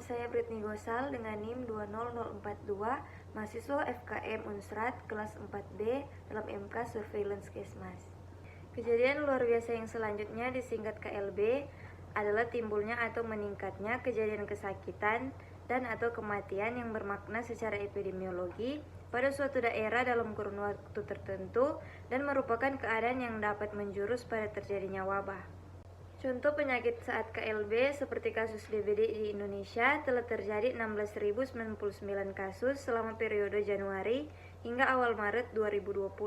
saya Britney Gosal dengan NIM 20042, mahasiswa FKM Unsrat kelas 4B dalam MK Surveillance Kesmas. Kejadian luar biasa yang selanjutnya disingkat KLB adalah timbulnya atau meningkatnya kejadian kesakitan dan atau kematian yang bermakna secara epidemiologi pada suatu daerah dalam kurun waktu tertentu dan merupakan keadaan yang dapat menjurus pada terjadinya wabah. Contoh penyakit saat KLB seperti kasus DBD di Indonesia telah terjadi 16.099 kasus selama periode Januari hingga awal Maret 2020.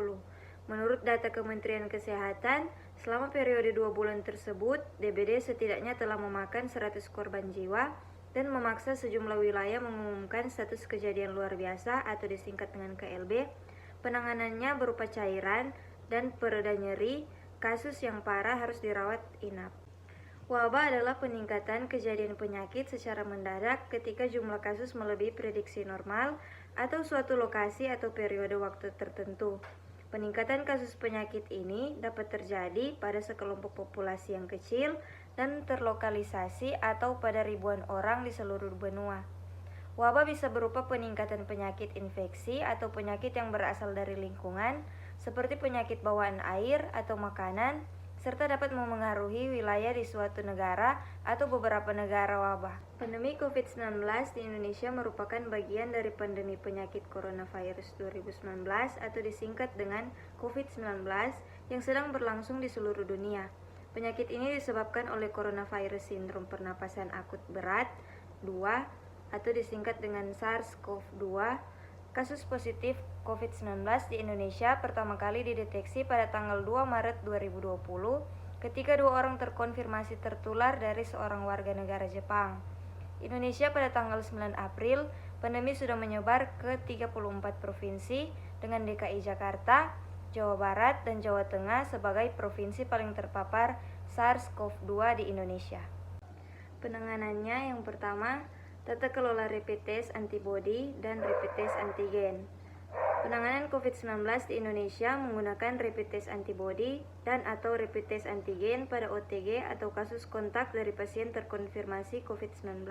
Menurut data Kementerian Kesehatan, selama periode 2 bulan tersebut, DBD setidaknya telah memakan 100 korban jiwa dan memaksa sejumlah wilayah mengumumkan status kejadian luar biasa atau disingkat dengan KLB. Penanganannya berupa cairan dan pereda nyeri. Kasus yang parah harus dirawat inap. Wabah adalah peningkatan kejadian penyakit secara mendadak ketika jumlah kasus melebihi prediksi normal atau suatu lokasi atau periode waktu tertentu. Peningkatan kasus penyakit ini dapat terjadi pada sekelompok populasi yang kecil dan terlokalisasi atau pada ribuan orang di seluruh benua. Wabah bisa berupa peningkatan penyakit infeksi atau penyakit yang berasal dari lingkungan, seperti penyakit bawaan air atau makanan, serta dapat memengaruhi wilayah di suatu negara atau beberapa negara wabah. Pandemi COVID-19 di Indonesia merupakan bagian dari pandemi penyakit coronavirus 2019 atau disingkat dengan COVID-19 yang sedang berlangsung di seluruh dunia. Penyakit ini disebabkan oleh coronavirus sindrom pernapasan akut berat 2 atau disingkat dengan SARS-CoV-2. Kasus positif COVID-19 di Indonesia pertama kali dideteksi pada tanggal 2 Maret 2020 ketika 2 orang terkonfirmasi tertular dari seorang warga negara Jepang. Indonesia pada tanggal 9 April, pandemi sudah menyebar ke 34 provinsi dengan DKI Jakarta, Jawa Barat, dan Jawa Tengah sebagai provinsi paling terpapar SARS-CoV-2 di Indonesia. Penanganannya yang pertama, tata kelola rapid test antibody dan rapid test antigen. Penanganan COVID-19 di Indonesia menggunakan rapid test antibody dan atau rapid test antigen pada OTG atau kasus kontak dari pasien terkonfirmasi COVID-19.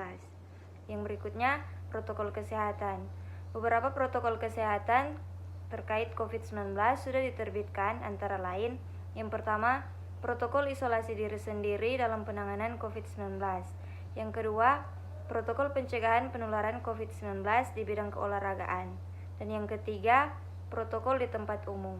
Yang berikutnya, protokol kesehatan. Beberapa protokol kesehatan terkait COVID-19 sudah diterbitkan, antara lain, yang pertama, protokol isolasi diri sendiri dalam penanganan COVID-19. Yang kedua, protokol pencegahan penularan COVID-19 di bidang keolahragaan. Dan yang ketiga, protokol di tempat umum.